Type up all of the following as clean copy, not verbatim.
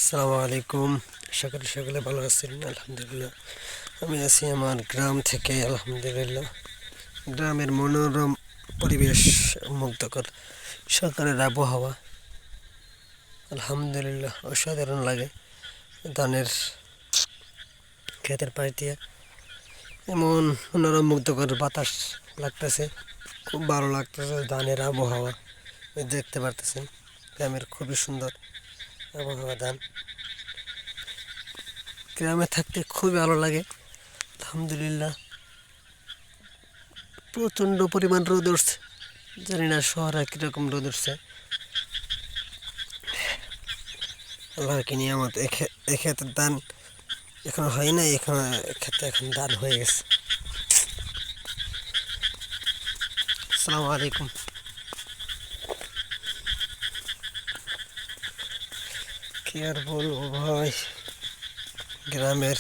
আসসালামু আলাইকুম। আশা করি সকলে ভালো আছেন। আলহামদুলিল্লাহ আমি আছি আমার গ্রাম থেকে। আলহামদুলিল্লাহ গ্রামের মনোরম পরিবেশ, মুগ্ধকর সকালের আবহাওয়া আলহামদুলিল্লাহ অসাধারণ লাগে। ধানের ক্ষেতের পাশ দিয়ে এমন মনোরম মুগ্ধকর বাতাস লাগতেছে, খুব ভালো লাগতেছে। ধানের আবহাওয়া দেখতে পারতেছেন, গ্রামের খুবই সুন্দর আবহাওয়া। গ্রামে থাকতে খুবই ভালো লাগে আলহামদুলিল্লাহ। প্রচণ্ড পরিমাণ রোদ উঠছে, জানি না শহরে কীরকম রোদ উঠছে। আল্লাহর কি নিয়ামত। এ ক্ষেতের ধান এখন হয় না, এখন ক্ষেতে এখন ধান হয়ে গেছে। আসসালামু আলাইকুম। কি আর বলবো ভাই, গ্রামের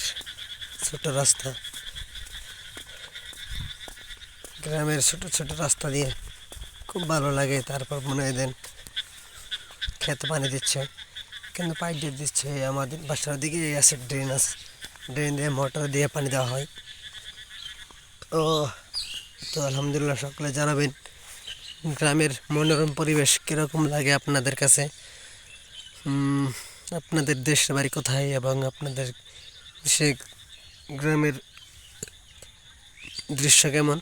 ছোট রাস্তা, গ্রামের ছোট ছোট রাস্তা দিয়ে খুব ভালো লাগে। তারপর মনে হয় দেন খেতে পানি দিচ্ছে, কিন্তু পাইপ দিয়ে দিচ্ছে। আমাদের বাসার দিকে আছে ড্রেন, আছে ড্রেন দিয়ে মোটর দিয়ে পানি দেওয়া হয়। ও তো আলহামদুলিল্লাহ, সকলে জানাবেন গ্রামের মনোরম পরিবেশ কীরকম লাগে আপনাদের কাছে। আপনাদের দেশের বাড়ি কোথায় এবং আপনাদের সে গ্রামের দৃশ্য কেমন,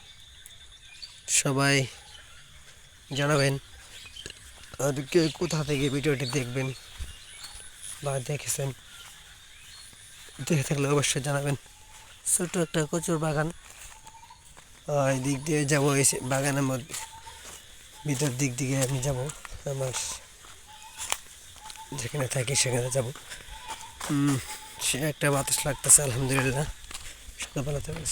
সবাই জানাবেন। আর কে কোথা থেকে ভিডিওটি দেখবেন বা দেখেছেন, দেখে থাকলে অবশ্যই জানাবেন। ছোট্ট একটা কচুর বাগান, এই দিক দিয়ে যাবো, এই বাগানের মধ্যে ভিতর দিক দিকে আমি যাব, আমার যেখানে থাকি সেখানে যাব। সে একটা বাতাস লাগতেছে আলহামদুলিল্লাহ। সকালবেলা থেকে